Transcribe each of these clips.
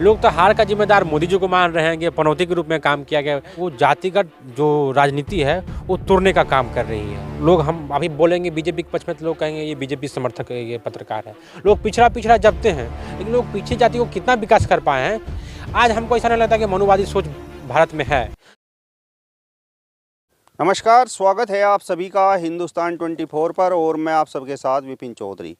लोग तो हार का जिम्मेदार मोदी जी को मान रहे हैं कि पनौती के रूप में काम किया गया। वो जातिगत जो राजनीति है वो तोड़ने का काम कर रही है। लोग हम अभी बोलेंगे बीजेपी के पक्ष में, तो लोग कहेंगे ये बीजेपी समर्थक है, ये पत्रकार है। लोग पिछड़ा पिछड़ा जपते हैं, लेकिन लोग पीछे जाति को कितना विकास कर पाए हैं। आज हमको ऐसा नहीं लगता कि मनुवादी सोच भारत में है। नमस्कार, स्वागत है आप सभी का हिंदुस्तान 24 पर और मैं आप सबके साथ विपिन चौधरी।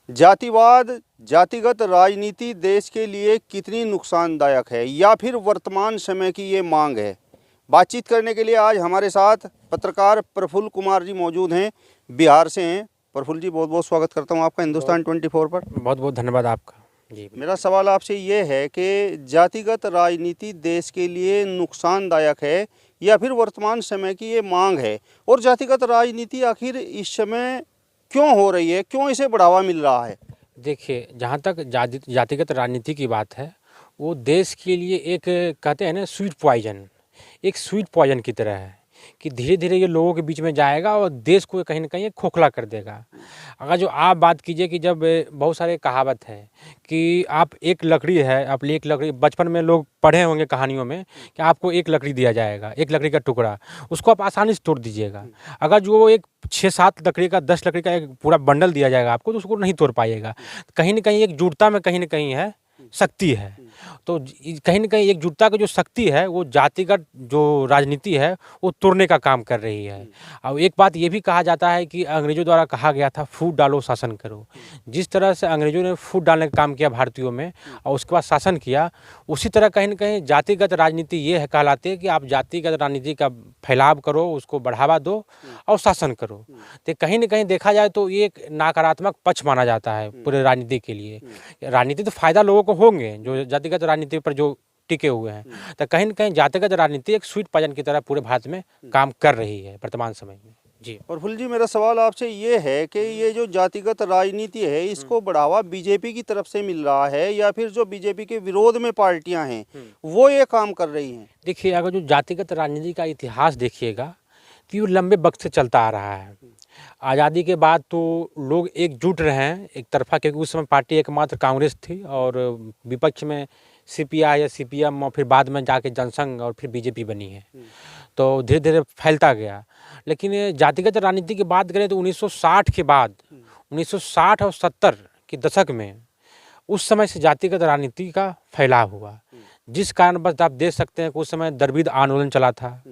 जातिवाद, जातिगत राजनीति देश के लिए कितनी नुकसानदायक है या फिर वर्तमान समय की ये मांग है, बातचीत करने के लिए आज हमारे साथ पत्रकार प्रफुल्ल कुमार जी मौजूद हैं, बिहार से हैं। प्रफुल्ल जी, बहुत बहुत स्वागत करता हूँ आपका हिंदुस्तान 24 पर। बहुत बहुत धन्यवाद आपका जी। मेरा सवाल आपसे ये है कि जातिगत राजनीति देश के लिए नुकसानदायक है या फिर वर्तमान समय की ये मांग है, और जातिगत राजनीति आखिर इस समय क्यों हो रही है, क्यों इसे बढ़ावा मिल रहा है? देखिए, जहाँ तक जातिगत राजनीति की बात है, वो देश के लिए एक कहते हैं ना स्वीट पॉइजन, एक स्वीट पॉइजन की तरह है कि धीरे धीरे ये लोगों के बीच में जाएगा और देश को कहीं ना कहीं ये खोखला कर देगा। अगर जो आप बात कीजिए कि जब बहुत सारे कहावत है कि आप एक लकड़ी है, आप एक लकड़ी, बचपन में लोग पढ़े होंगे कहानियों में कि आपको एक लकड़ी दिया जाएगा, एक लकड़ी का टुकड़ा, उसको आप आसानी से तोड़ दीजिएगा। अगर जो एक 6-7 लकड़ी का, 10 लकड़ी का एक पूरा बंडल दिया जाएगा आपको, तो उसको नहीं तोड़ पाइएगा। कहीं ना कहीं एकजुटता में कहीं ना कहीं है शक्ति है। तो कहीं ना कहीं एकजुटता की जो शक्ति है वो जातिगत जो राजनीति है वो तोड़ने का काम कर रही है। और एक बात ये भी कहा जाता है कि अंग्रेजों द्वारा कहा गया था, फूट डालो शासन करो। जिस तरह से अंग्रेजों ने फूट डालने का काम किया भारतीयों में और उसके बाद शासन किया, उसी तरह कहीं ना कहीं जातिगत राजनीति ये है कहलाती है कि आप जातिगत राजनीति का फैलाव करो, उसको बढ़ावा दो और शासन करो। तो कहीं ना कहीं देखा जाए तो ये एक नकारात्मक पक्ष माना जाता है पूरे राजनीति के लिए। राजनीति तो फायदा लोगों को होंगे जो जातिगत राजनीति पर जो टिके हुए हैं, तो कहीं ना कहीं जातिगत राजनीति एक स्वीट पॉइजन की तरह पूरे भारत में काम कर रही है वर्तमान समय में जी। प्रफुल्ल जी, मेरा सवाल आपसे ये है कि ये जो जातिगत राजनीति है इसको बढ़ावा बीजेपी की तरफ से मिल रहा है या फिर जो बीजेपी के विरोध में पार्टियां हैं वो ये काम कर रही हैं? देखिए, अगर जो जातिगत राजनीति का इतिहास देखिएगा तो ये लंबे वक्त से चलता आ रहा है। आज़ादी के बाद तो लोग एकजुट रहे हैं एक तरफा, क्योंकि उस समय पार्टी एकमात्र कांग्रेस थी और विपक्ष में सीपीआई या सीपीएम और फिर बाद में जाके जनसंघ और फिर बीजेपी बनी है। तो धीरे धीरे फैलता गया। लेकिन जातिगत राजनीति की बात करें तो 1960 के बाद 1960 और 70 के दशक में उस समय से जातिगत राजनीति का फैलाव हुआ, जिस कारण बस आप देख सकते हैं कि उस समय द्रविड़ आंदोलन चला था।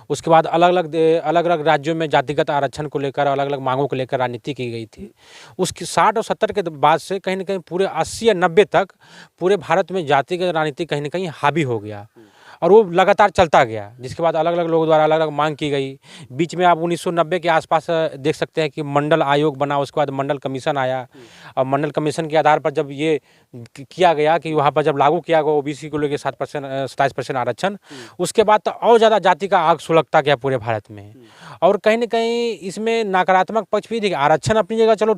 उसके बाद अलग अलग राज्यों में जातिगत आरक्षण को लेकर, अलग अलग मांगों को लेकर राजनीति की गई थी। उसकी 60 और 70 के बाद से कहीं ना कहीं पूरे 80 या 90 तक पूरे भारत में जातिगत राजनीति कहीं ना कहीं हावी हो गया और वो लगातार चलता गया, जिसके बाद अलग अलग लोगों द्वारा अलग अलग मांग की गई। बीच में आप 1990 के आसपास देख सकते हैं कि मंडल आयोग बना, उसके बाद मंडल कमीशन आया और मंडल कमीशन के आधार पर जब ये किया गया कि वहाँ पर जब लागू किया गया ओबीसी को लेकर 27% आरक्षण, उसके बाद तो और ज़्यादा जाति का आग सुलगता गया पूरे भारत में। और कहीं ना कहीं इसमें नकारात्मक पक्ष भी देखिए, आरक्षण अपनी जगह चलो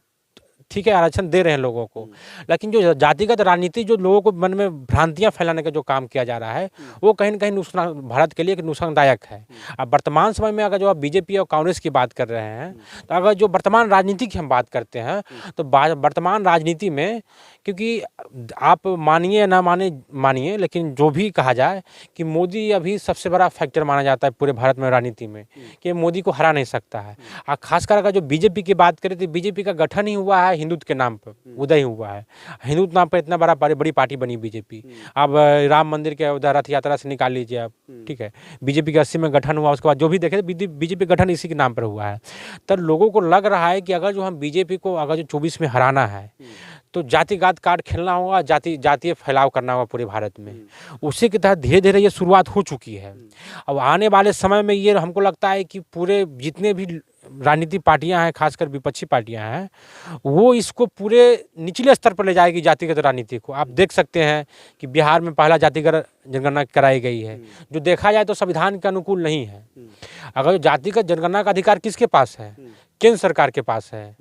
ठीक है, आरक्षण दे रहे हैं लोगों को, लेकिन जो जातिगत राजनीति जो लोगों को मन में भ्रांतियां फैलाने का जो काम किया जा रहा है वो कहीं ना कहीं नुकसान, भारत के लिए एक नुकसानदायक है। अब वर्तमान समय में अगर जो आप बीजेपी और कांग्रेस की बात कर रहे हैं, तो अगर जो वर्तमान राजनीति की हम बात करते हैं तो वर्तमान राजनीति में, क्योंकि आप मानिए ना मानिए, लेकिन जो भी कहा जाए कि मोदी अभी सबसे बड़ा फैक्टर माना जाता है पूरे भारत में राजनीति में, कि मोदी को हरा नहीं सकता है। और खासकर अगर जो बीजेपी की बात करें तो बीजेपी का गठन ही हुआ है हिंदुत्व के नाम पर, उदय हुआ है हिंदुत्व नाम पर, इतना बड़ी पार्टी बनी बीजेपी। अब राम मंदिर के उधर रथ यात्रा से निकाल लीजिए आप, ठीक है, बीजेपी के 80 में गठन हुआ, उसके बाद जो भी देखे बीजेपी गठन इसी के नाम पर हुआ है। तो लोगों को लग रहा है कि अगर जो हम बीजेपी को अगर जो 24 में हराना है तो जातिगत कार्ड खेलना होगा, जातीय फैलाव करना होगा पूरे भारत में। उसी के तहत धीरे धीरे ये शुरुआत हो चुकी है। अब आने वाले समय में ये हमको लगता है कि पूरे जितने भी राजनीतिक पार्टियां हैं, खासकर विपक्षी पार्टियां हैं, वो इसको पूरे निचले स्तर पर ले जाएगी जातिगत राजनीति को। आप देख सकते हैं कि बिहार में पहला जातिगत जनगणना कराई गई है, जो देखा जाए तो संविधान के अनुकूल नहीं है। अगर जातिगत जनगणना का अधिकार किसके पास है? केंद्र सरकार के पास है।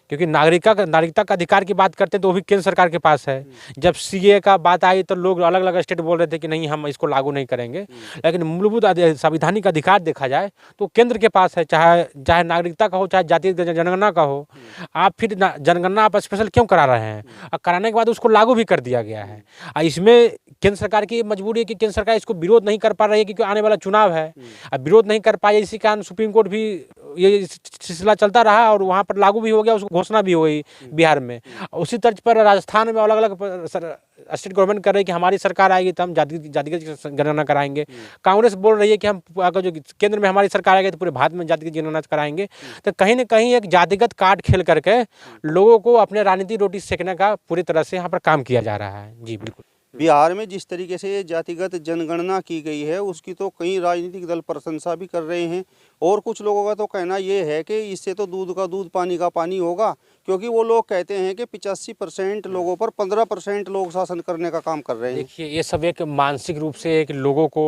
क्योंकि नागरिकता का अधिकार की बात करते हैं तो वो भी केंद्र सरकार के पास है। जब सीए का बात आई तो लोग अलग अलग स्टेट बोल रहे थे कि नहीं हम इसको लागू नहीं करेंगे, लेकिन मूलभूत संवैधानिक अधिकार देखा जाए तो केंद्र के पास है, चाहे नागरिकता का हो चाहे जातीय जनगणना का हो। आप फिर जनगणना आप स्पेशल क्यों करा रहे हैं? और कराने के बाद उसको लागू भी कर दिया गया है। इसमें केंद्र सरकार की मजबूरी है कि केंद्र सरकार इसको विरोध नहीं कर पा रही है क्योंकि आने वाला चुनाव है। अब विरोध नहीं कर पाई, इसी कारण सुप्रीम कोर्ट भी ये सिलसिला चलता रहा और वहाँ पर लागू भी हो गया, उसको घोषणा भी हो गई बिहार में। उसी तर्ज पर राजस्थान में अलग अलग स्टेट गवर्नमेंट कर रही है कि हमारी सरकार आएगी तो हम जातिगत जनगणना कराएंगे। कांग्रेस बोल रही है कि हम अगर जो केंद्र में हमारी सरकार आएगी तो पूरे भारत में जातिगत जनगणना कराएंगे। तो कहीं ना कहीं एक जातिगत कार्ड खेल करके लोगों को अपने राजनीतिक रोटी सेकने का पूरी तरह से यहाँ पर काम किया जा रहा है। जी बिल्कुल। बिहार में जिस तरीके से ये जातिगत जनगणना की गई है उसकी तो कई राजनीतिक दल प्रशंसा भी कर रहे हैं, और कुछ लोगों का तो कहना ये है कि इससे तो दूध का दूध पानी का पानी होगा, क्योंकि वो लोग कहते हैं कि 85% लोगों पर 15% लोग शासन करने का काम कर रहे हैं। देखिए, ये सब एक मानसिक रूप से एक लोगों को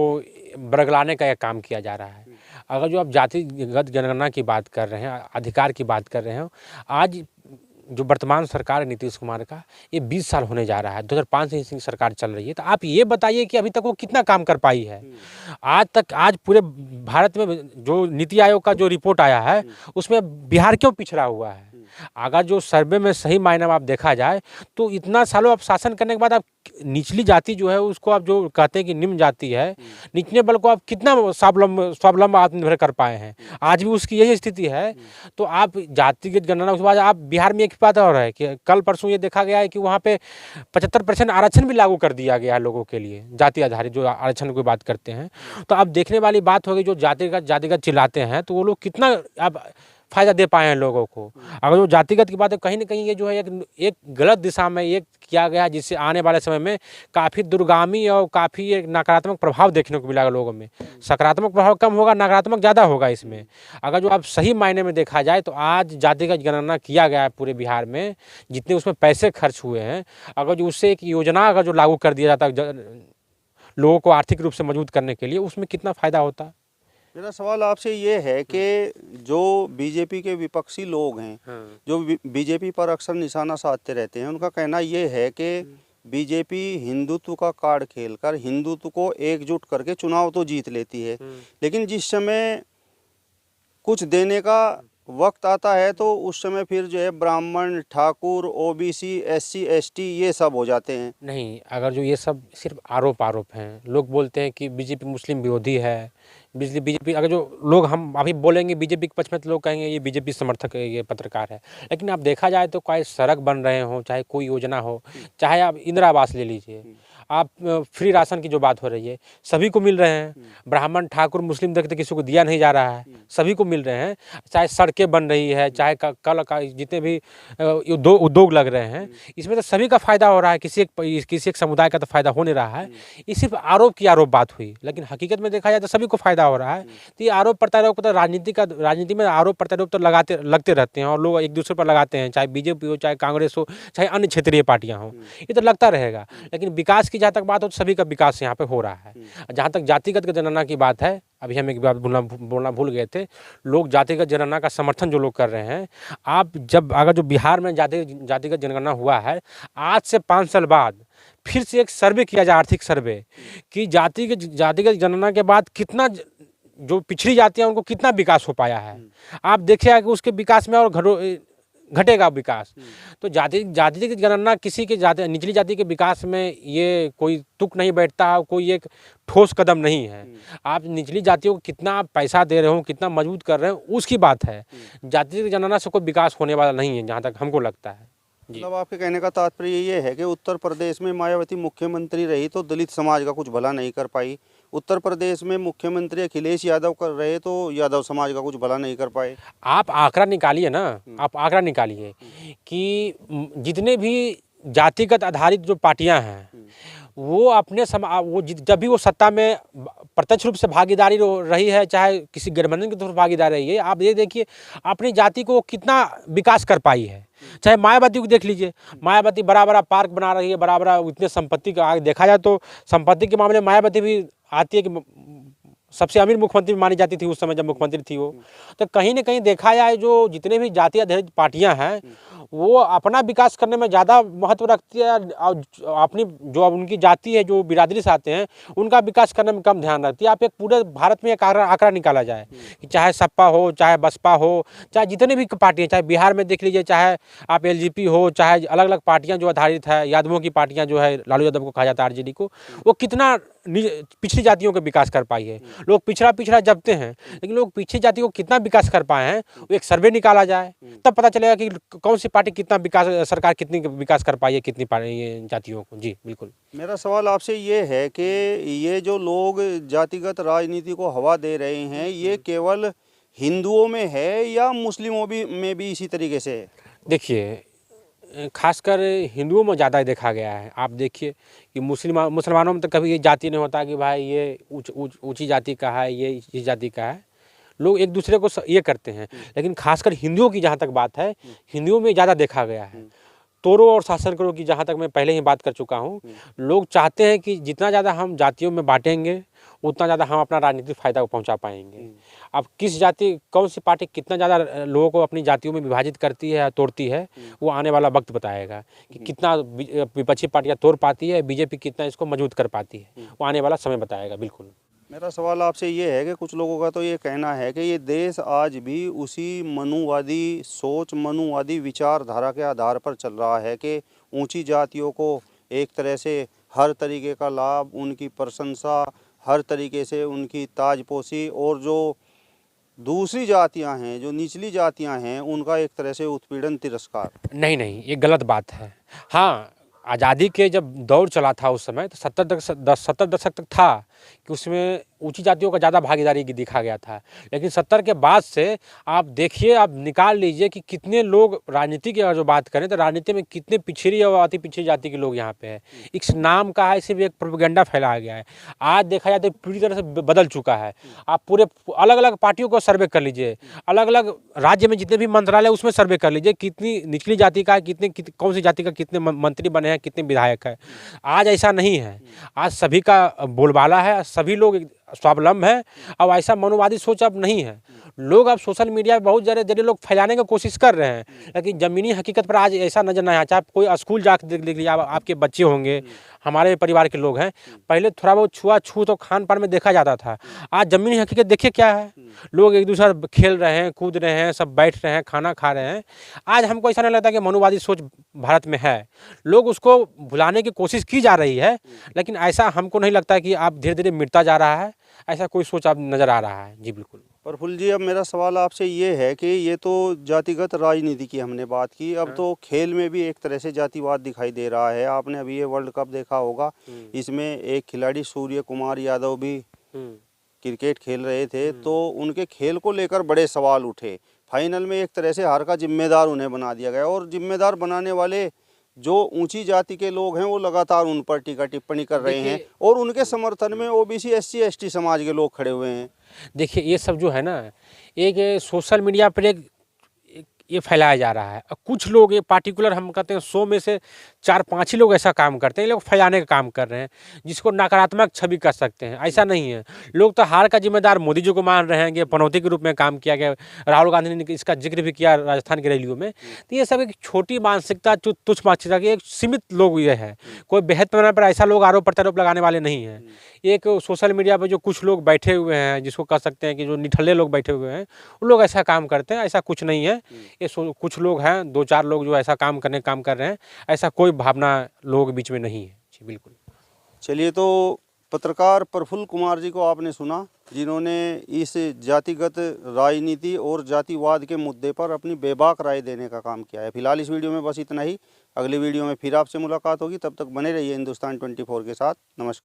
बरगलाने का एक काम किया जा रहा है। अगर जो आप जातिगत जनगणना की बात कर रहे हैं, अधिकार की बात कर रहे हो, आज जो वर्तमान सरकार है नीतीश कुमार का, ये 20 साल होने जा रहा है। 2005 से इसकी सरकार चल रही है। तो आप ये बताइए कि अभी तक वो कितना काम कर पाई है? आज पूरे भारत में जो नीति आयोग का जो रिपोर्ट आया है उसमें बिहार क्यों पिछड़ा हुआ है? अगर जो सर्वे में सही मायने में आप देखा जाए तो इतना सालों आप शासन करने के बाद आप निचली जाति जो है उसको आप जो कहते हैं कि निम्न जाति है, निचले बल को आप कितना स्वावलंब आत्मनिर्भर कर पाए हैं? आज भी उसकी यही स्थिति है। तो आप जातिगत गणना के बाद आप बिहार में एक बात और है कि कल परसों ये देखा गया है कि वहाँ पे 75% आरक्षण भी लागू कर दिया गया है लोगों के लिए, जाति आधारित जो आरक्षण की बात करते हैं। तो अब देखने वाली बात होगी, जो जातिगत चिल्लाते हैं तो वो लोग कितना अब फ़ायदा दे पाए हैं लोगों को। अगर जो जातिगत की बात है, कहीं ना कहीं ये जो है एक गलत दिशा में ये किया गया, जिससे आने वाले समय में काफ़ी दुर्गामी और काफ़ी एक नकारात्मक प्रभाव देखने को मिलेगा लोगों में। सकारात्मक प्रभाव कम होगा, नकारात्मक ज़्यादा होगा इसमें। अगर जो आप सही मायने में देखा जाए तो आज जातिगत गणना किया गया है पूरे बिहार में, जितने उसमें पैसे खर्च हुए हैं, अगर जो उससे एक योजना अगर जो लागू कर दिया जाता लोगों को आर्थिक रूप से मजबूत करने के लिए, उसमें कितना फ़ायदा होता। मेरा सवाल आपसे ये है कि जो बीजेपी के विपक्षी लोग हैं, जो बीजेपी पर अक्सर निशाना साधते रहते हैं, उनका कहना ये है कि बीजेपी हिंदुत्व का कार्ड खेलकर हिंदुत्व को एकजुट करके चुनाव तो जीत लेती है, लेकिन जिस समय कुछ देने का वक्त आता है तो उस समय फिर जो है ब्राह्मण, ठाकुर, ओबीसी, एससी, एसटी ये सब हो जाते हैं। नहीं, अगर जो ये सब सिर्फ आरोप हैं, लोग बोलते हैं कि बीजेपी मुस्लिम विरोधी है, बीजेपी अगर जो लोग हम अभी बोलेंगे बीजेपी के पक्ष में तो लोग कहेंगे ये बीजेपी समर्थक है, ये पत्रकार है। लेकिन आप देखा जाए तो कोई सड़क बन रहे हो, चाहे कोई योजना हो, चाहे आप इंदिरा आवास ले लीजिए, आप फ्री राशन की जो बात हो रही है सभी को मिल रहे हैं। ब्राह्मण, ठाकुर, मुस्लिम तक किसी को दिया नहीं जा रहा है, सभी को मिल रहे हैं। चाहे सड़कें बन रही है, चाहे कल का जितने भी उद्योग लग रहे हैं, इसमें तो सभी का फायदा हो रहा है, किसी एक समुदाय का तो फायदा हो नहीं रहा है। ये सिर्फ आरोप बात हुई, लेकिन हकीकत में देखा जाए तो सभी को फायदा हो रहा है। तो ये आरोप प्रत्यारोप तो राजनीति में आरोप प्रत्यारोप तो लगते रहते हैं और लोग एक दूसरे पर लगाते हैं, चाहे बीजेपी हो, चाहे कांग्रेस हो, चाहे अन्य क्षेत्रीय पार्टियां हो, ये तो लगता रहेगा। लेकिन विकास की जहाँ तक बात हो तो सभी का विकास यहाँ पे हो रहा है। जहाँ तक जातिगत जनगणना की बात है, अभी हम एक बात बोलना भूल गए थे, लोग जातिगत जनगणना का समर्थन जो लोग कर रहे हैं, आप जब अगर जो बिहार में जातिगत जनगणना हुआ है, आज से 5 साल बाद फिर से एक सर्वे किया जाए, आर्थिक सर्वे, कि जातिगत जनगणना के बाद कितना जो पिछड़ी जातियाँ उनको कितना विकास हो पाया है। आप देखिएगा कि उसके विकास में और घटेगा विकास। तो जातिगत गणना किसी के निचली जाति के विकास में ये कोई तुक नहीं बैठता, कोई एक ठोस कदम नहीं है। आप निचली जातियों को कितना पैसा दे रहे हो, कितना मजबूत कर रहे हो, उसकी बात है। जातिगत गणना से कोई विकास होने वाला नहीं है, जहाँ तक हमको लगता है। मतलब आपके कहने का तात्पर्य ये है कि उत्तर प्रदेश में मायावती मुख्यमंत्री रही तो दलित समाज का कुछ भला नहीं कर पाई, उत्तर प्रदेश में मुख्यमंत्री अखिलेश यादव कर रहे तो यादव समाज का कुछ भला नहीं कर पाए। आप आंकड़ा निकालिए ना, आप आंकड़ा निकालिए कि जितने भी जातिगत आधारित जो पार्टियां हैं वो अपने जब भी वो सत्ता में प्रत्यक्ष रूप से भागीदारी रही है, चाहे किसी गठबंधन की तरफ भागीदारी रही है, आप ये देखिए अपनी जाति को कितना विकास कर पाई है। चाहे मायावती को देख लीजिए, मायावती बड़ा बड़ा पार्क बना रही है, बड़ा बड़ा इतने संपत्ति का आगे देखा जाए तो संपत्ति के मामले में मायावती भी आती है कि सबसे अमीर मुख्यमंत्री मानी जाती थी उस समय जब मुख्यमंत्री थी वो। तो कहीं न कहीं देखा जाए जो जितने भी जाति आधारित पार्टियां हैं वो अपना विकास करने में ज़्यादा महत्व रखती है और अपनी जो अब उनकी जाति है जो बिरादरी से आते हैं उनका विकास करने में कम ध्यान रखती है। आप एक पूरे भारत में एक आंकड़ा निकाला जाए कि चाहे सपा हो, चाहे बसपा हो, चाहे जितने भी पार्टियाँ, चाहे बिहार में देख लीजिए, चाहे आप एलजेपी हो, चाहे अलग अलग पार्टियाँ जो आधारित है, यादवों की पार्टियाँ जो है, लालू यादव को कहा जाता है आरजेडी को, वो कितना पिछड़ी जातियों का विकास कर पाई है। लोग पिछड़ा जपते हैं लेकिन लोग पिछड़ी जाति को कितना विकास कर पाए हैं वो एक सर्वे निकाला जाए तब पता चलेगा कि कौन सी पार्टी कितना विकास, सरकार कितनी विकास कर पाई है कितनी ये जातियों को। जी बिल्कुल। मेरा सवाल आपसे ये है कि ये जो लोग जातिगत राजनीति को हवा दे रहे हैं ये केवल हिंदुओं में है या मुस्लिमों में भी इसी तरीके से है? देखिए खासकर हिंदुओं में ज़्यादा देखा गया है। आप देखिए कि मुसलमानों में तो कभी ये जाति नहीं होता कि भाई ये ऊंची जाति का है, ये इस जाति का है। लोग एक दूसरे को ये करते हैं, लेकिन खासकर हिंदुओं की जहाँ तक बात है, हिंदुओं में ज़्यादा देखा गया है। तोड़ो और शासन करो की जहाँ तक मैं पहले ही बात कर चुका हूँ। लोग चाहते हैं कि जितना ज़्यादा हम जातियों में बांटेंगे उतना ज़्यादा हम अपना राजनीतिक फायदा पहुँचा पाएंगे। अब किस जाति, कौन सी पार्टी कितना ज़्यादा लोगों को अपनी जातियों में विभाजित करती है या तोड़ती है, वो आने वाला वक्त बताएगा कि कितना विपक्षी पार्टियाँ तोड़ पाती है, बीजेपी कितना इसको मजबूत कर पाती है, वो आने वाला समय बताएगा। बिल्कुल। मेरा सवाल आपसे ये है कि कुछ लोगों का तो ये कहना है कि ये देश आज भी उसी मनुवादी सोच, मनुवादी विचारधारा के आधार पर चल रहा है कि ऊंची जातियों को एक तरह से हर तरीके का लाभ, उनकी प्रशंसा, हर तरीके से उनकी ताजपोशी, और जो दूसरी जातियां हैं, जो निचली जातियां हैं, उनका एक तरह से उत्पीड़न, तिरस्कार। नहीं, ये गलत बात है। हाँ, आज़ादी के जब दौर चला था उस समय तो 70 दशक तक था कि उसमें ऊंची जातियों का ज़्यादा भागीदारी की दिखा गया था। लेकिन 70 के बाद से आप देखिए, आप निकाल लीजिए कि कितने लोग राजनीति की अगर जो बात करें तो राजनीति में कितने पिछड़ी और अति पिछड़ी जाति के लोग यहाँ पे है। इस नाम का है सिर्फ एक प्रोपेगेंडा फैलाया गया है। आज देखा जाए तो पूरी तरह से बदल चुका है। आप पूरे अलग अलग पार्टियों को सर्वे कर लीजिए, अलग अलग राज्य में जितने भी मंत्रालय उसमें सर्वे कर लीजिए, कितनी निचली जाति का है, कौन सी जाति का कितने मंत्री बने हैं, कितने विधायक है। आज ऐसा नहीं है, आज सभी का बोलबाला है, सभी लोग स्वावलंब है। अब ऐसा मनोवादी सोच अब नहीं है। लोग अब सोशल मीडिया पे बहुत जरिए लोग फैलाने की कोशिश कर रहे हैं, लेकिन ज़मीनी हकीकत पर आज ऐसा नजर नहीं आता। आप कोई स्कूल जाकर देख लीजिए, आपके बच्चे होंगे, हमारे परिवार के लोग हैं, पहले थोड़ा बहुत छुआछूत और खान पान में देखा जाता था। आज ज़मीनी हकीकत देखिए क्या है, लोग एक दूसरे खेल रहे हैं, कूद रहे हैं, सब बैठ रहे हैं, खाना खा रहे हैं। आज हमको ऐसा नहीं लगता कि मनोवादी सोच भारत में है। लोग उसको भुलाने की कोशिश की जा रही है, लेकिन ऐसा हमको नहीं लगता कि आप धीरे धीरे मिटता जा रहा है, ऐसा कोई सोच अब नज़र आ रहा है। जी बिल्कुल। प्रफुल्ल जी, अब मेरा सवाल आपसे ये है कि ये तो जातिगत राजनीति की हमने बात की, अब तो खेल में भी एक तरह से जातिवाद दिखाई दे रहा है। आपने अभी ये वर्ल्ड कप देखा होगा, इसमें एक खिलाड़ी सूर्य कुमार यादव भी क्रिकेट खेल रहे थे, तो उनके खेल को लेकर बड़े सवाल उठे। फाइनल में एक तरह से हार का जिम्मेदार उन्हें बना दिया गया, और जिम्मेदार बनाने वाले जो ऊंची जाति के लोग हैं वो लगातार उन पर टीका टिप्पणी कर रहे हैं, और उनके समर्थन में ओबीसी, एससी, एसटी समाज के लोग खड़े हुए हैं। देखिए ये सब जो है ना, एक सोशल मीडिया पर एक ये फैलाया जा रहा है। कुछ लोग, ये पार्टिकुलर हम कहते हैं 100 में से 4-5 ही लोग ऐसा काम करते हैं, लोग फैलाने का काम कर रहे हैं, जिसको नकारात्मक छवि कर सकते हैं। ऐसा नहीं है, लोग तो हार का जिम्मेदार मोदी जी को मान रहे हैं कि पनौती के रूप में काम किया गया। राहुल गांधी ने इसका जिक्र भी किया राजस्थान की रैलियों में। तो ये सब एक छोटी मानसिकता, तुच्छ मानसिकता की एक सीमित लोग ये है। कोई बेहद पैमाने पर ऐसा लोग आरोप प्रत्यारोप लगाने वाले नहीं हैं। एक सोशल मीडिया पर जो कुछ लोग बैठे हुए हैं, जिसको कह सकते हैं कि जो निठल्ले लोग बैठे हुए हैं, वो लोग ऐसा काम करते हैं। ऐसा कुछ नहीं है। ये कुछ लोग हैं, 2-4 लोग जो ऐसा काम कर रहे हैं, ऐसा कोई भावना लोगों के बीच में नहीं है। जी बिल्कुल। चलिए, तो पत्रकार प्रफुल्ल कुमार जी को आपने सुना, जिन्होंने इस जातिगत राजनीति और जातिवाद के मुद्दे पर अपनी बेबाक राय देने का काम किया है। फिलहाल इस वीडियो में बस इतना ही। अगली वीडियो में फिर आपसे मुलाकात होगी, तब तक बने रहिए हिंदुस्तान 24 के साथ। नमस्कार।